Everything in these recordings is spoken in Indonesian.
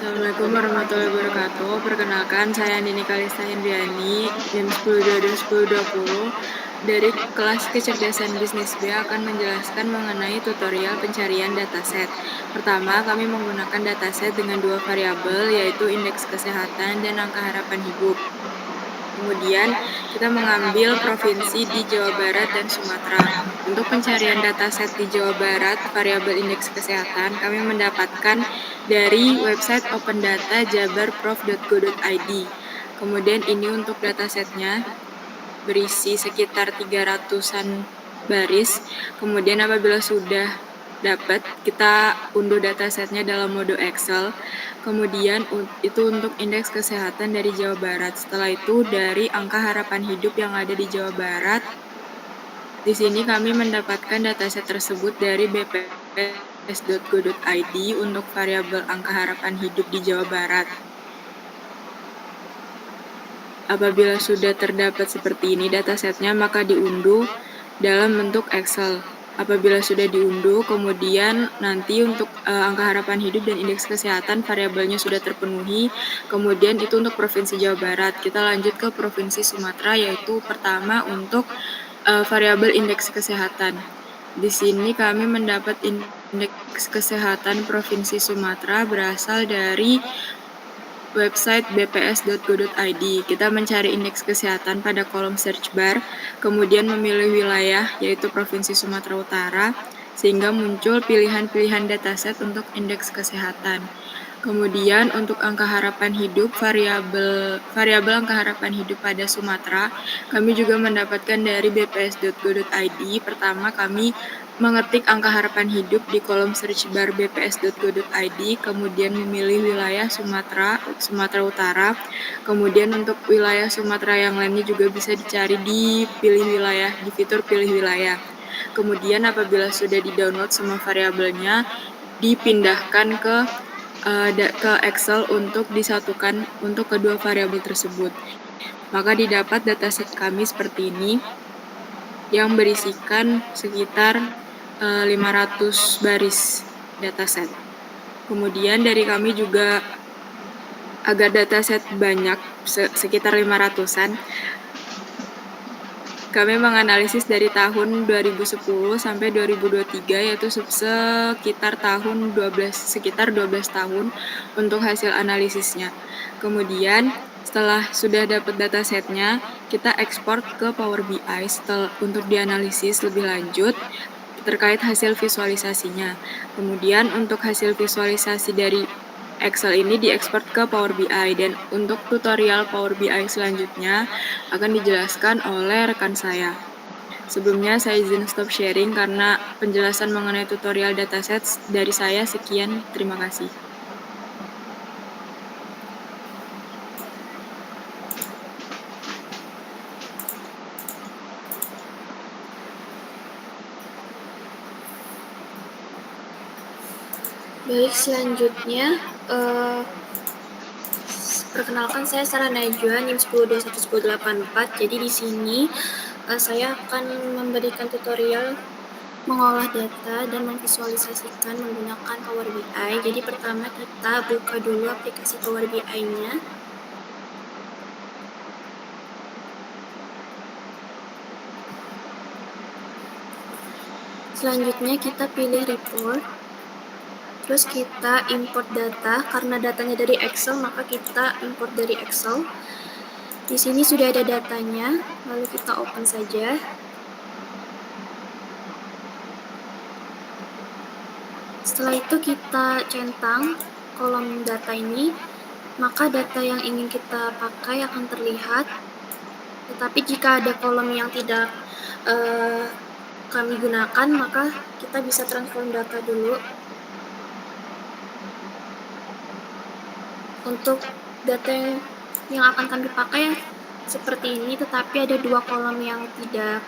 Assalamualaikum warahmatullahi wabarakatuh. Perkenalkan, saya Nini Kalista Hendriani, NIM 1022-1020, dari kelas kecerdasan bisnis B akan menjelaskan mengenai tutorial pencarian dataset. Pertama, kami menggunakan dataset dengan dua variabel, yaitu indeks kesehatan dan angka harapan hidup. Kemudian, kita mengambil provinsi di Jawa Barat dan Sumatera. Untuk pencarian dataset di Jawa Barat, variabel indeks kesehatan, kami mendapatkan dari website opendata.jabarprof.go.id. Kemudian ini untuk datasetnya berisi sekitar 300-an baris. Kemudian apabila sudah dapat, kita unduh datasetnya dalam mode Excel. Kemudian itu untuk indeks kesehatan dari Jawa Barat. Setelah itu dari angka harapan hidup yang ada di Jawa Barat. Di sini kami mendapatkan dataset tersebut dari bps.go.id untuk variabel angka harapan hidup di Jawa Barat. Apabila sudah terdapat seperti ini datasetnya, maka diunduh dalam bentuk Excel. Apabila sudah diunduh, kemudian nanti untuk angka harapan hidup dan indeks kesehatan variabelnya sudah terpenuhi. Kemudian itu untuk Provinsi Jawa Barat. Kita lanjut ke Provinsi Sumatera, yaitu pertama untuk variabel indeks kesehatan. Di sini kami mendapat indeks kesehatan Provinsi Sumatera berasal dari website bps.go.id. Kita mencari indeks kesehatan pada kolom search bar, kemudian memilih wilayah, yaitu Provinsi Sumatera Utara, sehingga muncul pilihan-pilihan dataset untuk indeks kesehatan. Kemudian untuk angka harapan hidup, variabel angka harapan hidup pada Sumatera, kami juga mendapatkan dari bps.go.id. Pertama, kami mengetik angka harapan hidup di kolom search bar bps.go.id, kemudian memilih wilayah Sumatera Utara. Kemudian untuk wilayah Sumatera yang lainnya juga bisa dicari di pilih wilayah, di fitur pilih wilayah. Kemudian apabila sudah di-download semua variabelnya, dipindahkan ke Excel untuk disatukan untuk kedua variabel tersebut. Maka didapat dataset kami seperti ini yang berisikan sekitar 500 baris dataset. Kemudian dari kami juga agar dataset banyak, sekitar 500-an, kami menganalisis dari tahun 2010 sampai 2023, yaitu sekitar 12 tahun untuk hasil analisisnya. Kemudian setelah sudah dapat datasetnya, kita ekspor ke Power BI untuk dianalisis lebih lanjut terkait hasil visualisasinya. Kemudian untuk hasil visualisasi dari Excel ini diekspor ke Power BI, dan untuk tutorial Power BI selanjutnya akan dijelaskan oleh rekan saya. Sebelumnya saya izin stop sharing karena penjelasan mengenai tutorial dataset dari saya sekian. Terima kasih. Baik, selanjutnya perkenalkan, saya Sarah Najwa, NIM 10211084. Jadi di sini saya akan memberikan tutorial mengolah data dan memvisualisasikan menggunakan Power BI. Jadi pertama kita buka dulu aplikasi Power BI-nya. Selanjutnya kita pilih report. Terus kita import data, karena datanya dari Excel maka kita import dari Excel. Di sini sudah ada datanya, lalu kita open saja. Setelah itu kita centang kolom data ini, maka data yang ingin kita pakai akan terlihat. Tetapi jika ada kolom yang tidak kami gunakan, maka kita bisa transform data dulu. Untuk data yang akan kami pakai seperti ini, tetapi ada dua kolom yang tidak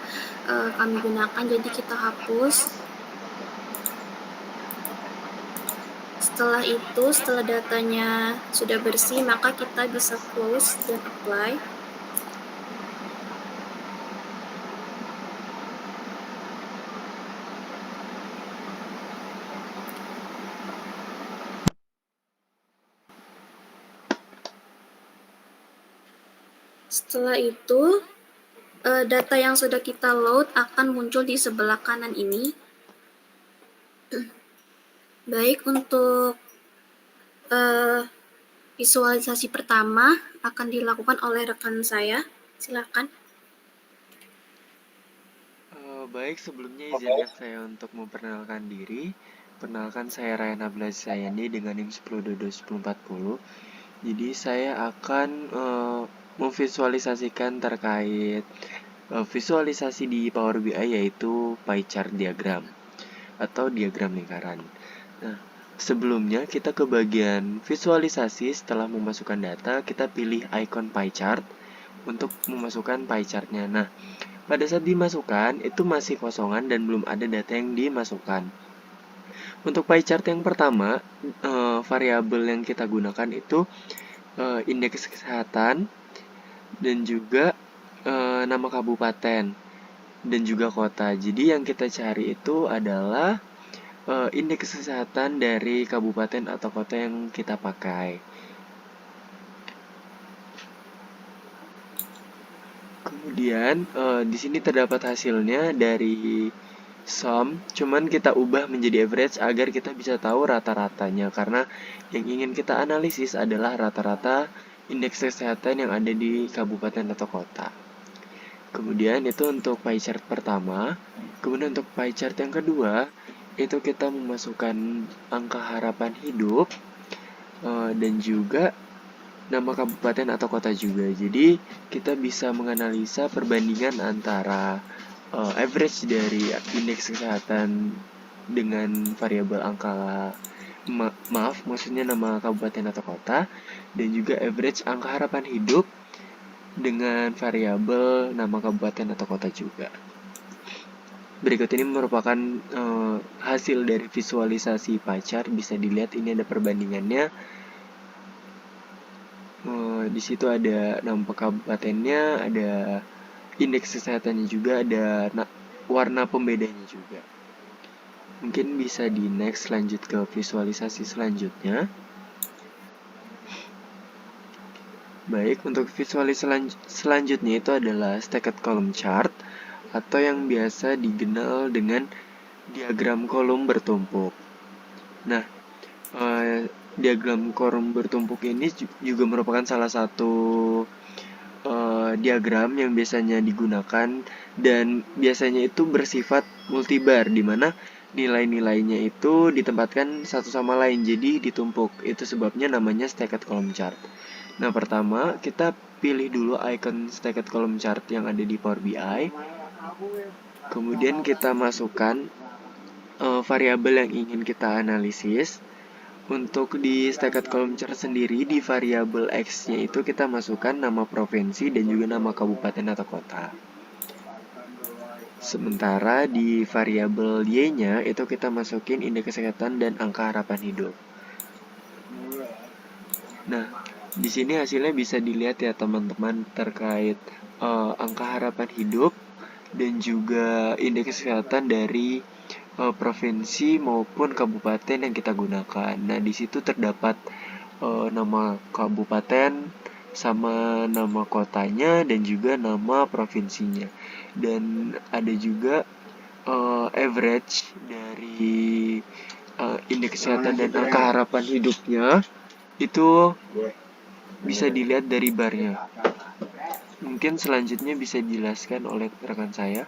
kami gunakan, jadi kita hapus. Setelah itu, setelah datanya sudah bersih, maka kita bisa close dan apply. Setelah itu, data yang sudah kita load akan muncul di sebelah kanan ini. Baik, untuk visualisasi pertama akan dilakukan oleh rekan saya. Silakan. Baik, sebelumnya izinkan saya untuk memperkenalkan diri. Perkenalkan, saya Ryan Abdullah Sayandi dengan NIM 10221040. Jadi saya akan memvisualisasikan terkait visualisasi di Power BI, yaitu pie chart diagram atau diagram lingkaran. Nah, sebelumnya kita ke bagian visualisasi. Setelah memasukkan data, kita pilih icon pie chart untuk memasukkan pie chartnya. Nah, pada saat dimasukkan, itu masih kosongan dan belum ada data yang dimasukkan. Untuk pie chart yang pertama, variabel yang kita gunakan itu indeks kesehatan dan juga nama kabupaten dan juga kota. Jadi yang kita cari itu adalah indeks kesehatan dari kabupaten atau kota yang kita pakai. Kemudian di sini terdapat hasilnya dari sum, cuman kita ubah menjadi average agar kita bisa tahu rata-ratanya, karena yang ingin kita analisis adalah rata-rata indeks kesehatan yang ada di kabupaten atau kota. Kemudian itu untuk pie chart pertama. Kemudian untuk pie chart yang kedua, itu kita memasukkan angka harapan hidup dan juga nama kabupaten atau kota juga. Jadi kita bisa menganalisa perbandingan antara average dari indeks kesehatan dengan variabel angka maksudnya nama kabupaten atau kota, dan juga average angka harapan hidup dengan variabel nama kabupaten atau kota juga. Berikut ini merupakan hasil dari visualisasi pie chart. Bisa dilihat ini ada perbandingannya. Di situ ada nama kabupatennya, ada indeks kesehatannya juga, ada warna pembedanya juga. Mungkin bisa di next, lanjut ke visualisasi selanjutnya. Baik, untuk visualisasi selanjutnya itu adalah stacked column chart atau yang biasa dikenal dengan diagram kolom bertumpuk. Nah, diagram kolom bertumpuk ini juga merupakan salah satu diagram yang biasanya digunakan dan biasanya itu bersifat multibar, di mana nilai-nilainya itu ditempatkan satu sama lain, jadi ditumpuk. Itu sebabnya namanya stacked column chart. Nah, pertama kita pilih dulu icon stacked column chart yang ada di Power BI. Kemudian kita masukkan variabel yang ingin kita analisis. Untuk di stacked column chart sendiri, di variabel X-nya itu kita masukkan nama provinsi dan juga nama kabupaten atau kota. Sementara di variabel Y-nya itu kita masukin indeks kesehatan dan angka harapan hidup. Nah, di sini hasilnya bisa dilihat ya teman-teman, terkait angka harapan hidup dan juga indeks kesehatan dari provinsi maupun kabupaten yang kita gunakan. Nah, di situ terdapat nama kabupaten sama nama kotanya dan juga nama provinsinya. Dan ada juga average dari indeks kesehatan dan angka harapan hidupnya. Itu bisa dilihat dari barnya. Mungkin selanjutnya bisa dijelaskan oleh rekan saya.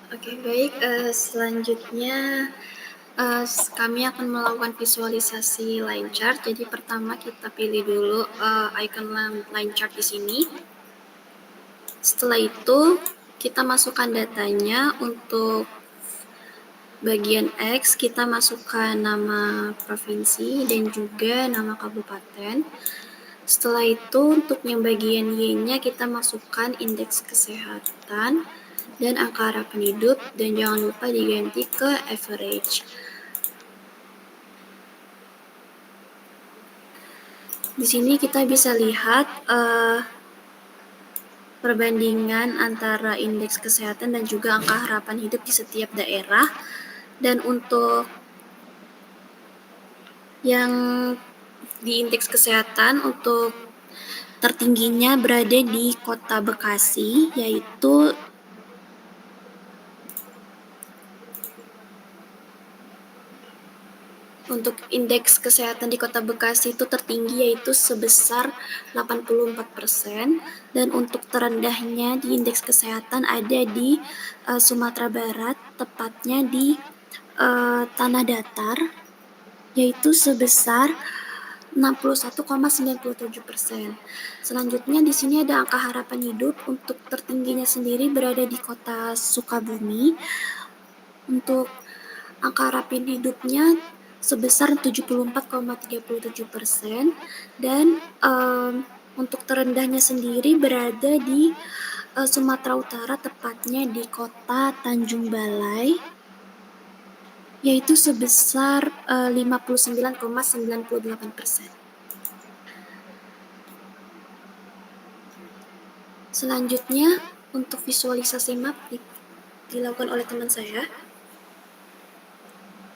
Oke, baik. Selanjutnya kami akan melakukan visualisasi line chart. Jadi pertama kita pilih dulu icon line chart di sini. Setelah itu kita masukkan datanya. Untuk bagian X kita masukkan nama provinsi dan juga nama kabupaten. Setelah itu untuk yang bagian Y-nya kita masukkan indeks kesehatan dan angka harapan hidup, dan jangan lupa diganti ke average. Di sini kita bisa lihat perbandingan antara indeks kesehatan dan juga angka harapan hidup di setiap daerah. Dan untuk Yang di indeks kesehatan untuk tertingginya berada di Kota Bekasi, yaitu untuk indeks kesehatan di Kota Bekasi itu tertinggi yaitu sebesar 84%, dan untuk terendahnya di indeks kesehatan ada di Sumatera Barat, tepatnya di Tanah Datar, yaitu sebesar 61,97%. Selanjutnya di sini ada angka harapan hidup. Untuk tertingginya sendiri berada di Kota Sukabumi. Untuk angka harapan hidupnya sebesar 74,37%, dan untuk terendahnya sendiri berada di Sumatera Utara, tepatnya di Kota Tanjung Balai, yaitu sebesar 59,98%. Selanjutnya untuk visualisasi map dilakukan oleh teman saya.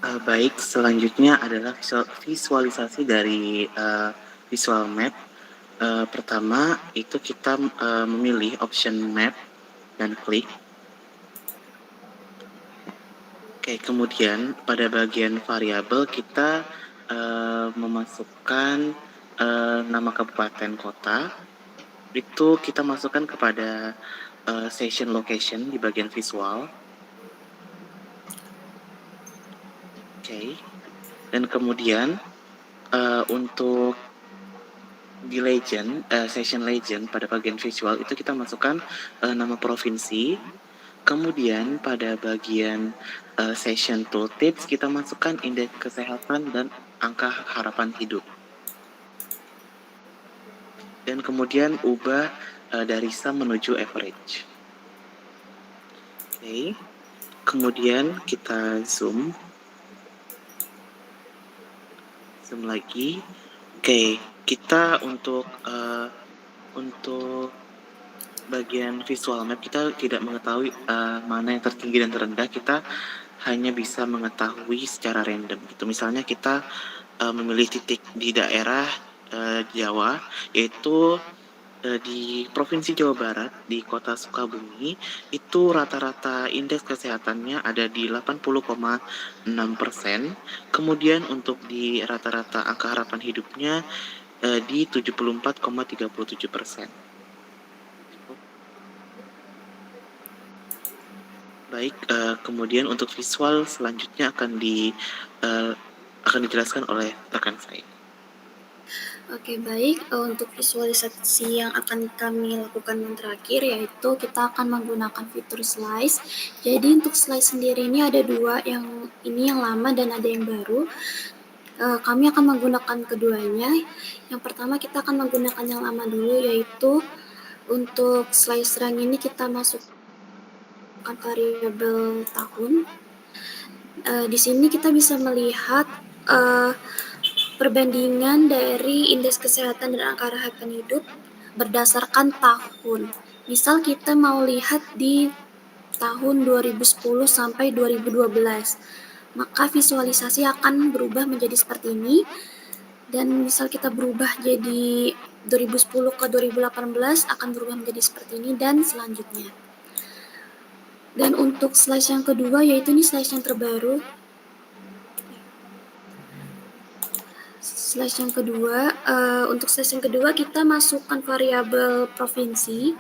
Baik, selanjutnya adalah visualisasi dari visual map. Pertama itu kita memilih option map dan klik. Oke, kemudian pada bagian variabel kita memasukkan nama kabupaten kota. Itu kita masukkan kepada session location di bagian visual. Oke, dan kemudian untuk di legend, session legend pada bagian visual itu kita masukkan nama provinsi. Kemudian pada bagian session tooltips kita masukkan indeks kesehatan dan angka harapan hidup. Dan kemudian ubah dari sum menuju average. Oke. Kemudian kita zoom lagi. Oke, kita untuk bagian visual map kita tidak mengetahui mana yang tertinggi dan terendah. Kita hanya bisa mengetahui secara random. Gitu. Misalnya kita memilih titik di daerah Jawa, yaitu di Provinsi Jawa Barat, di Kota Sukabumi, itu rata-rata indeks kesehatannya ada di 80,6%. Kemudian untuk di rata-rata angka harapan hidupnya di 74,37%. Baik, kemudian untuk visual selanjutnya akan dijelaskan oleh rekan saya. Oke, baik. Untuk visualisasi yang akan kami lakukan yang terakhir, yaitu kita akan menggunakan fitur slice. Jadi untuk slice sendiri ini ada dua, yang ini yang lama dan ada yang baru. Kami akan menggunakan keduanya. Yang pertama kita akan menggunakan yang lama dulu, yaitu untuk slice rank ini kita masukkan variabel tahun. Di sini kita bisa melihat perbandingan dari indeks kesehatan dan angka harapan hidup berdasarkan tahun. Misal kita mau lihat di tahun 2010 sampai 2012, maka visualisasi akan berubah menjadi seperti ini. Dan misal kita berubah jadi 2010 ke 2018 akan berubah menjadi seperti ini, dan selanjutnya. Dan untuk slice yang kedua, yaitu ini slice yang terbaru. Slice yang kedua, untuk slice yang kedua kita masukkan variabel provinsi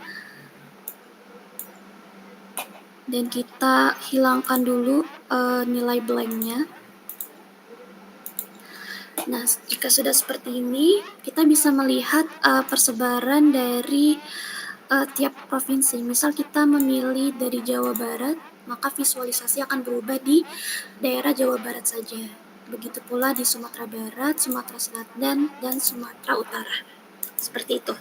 dan kita hilangkan dulu nilai blanknya. Nah, jika sudah seperti ini, kita bisa melihat persebaran dari tiap provinsi. Misal kita memilih dari Jawa Barat, maka visualisasi akan berubah di daerah Jawa Barat saja. Begitu pula di Sumatera Barat, Sumatera Selatan, dan Sumatera Utara. Seperti itu.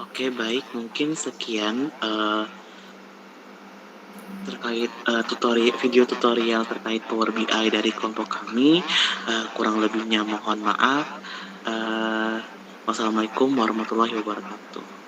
Oke, baik. Mungkin sekian terkait video tutorial terkait Power BI dari kelompok kami. Kurang lebihnya mohon maaf. Wassalamualaikum warahmatullahi wabarakatuh.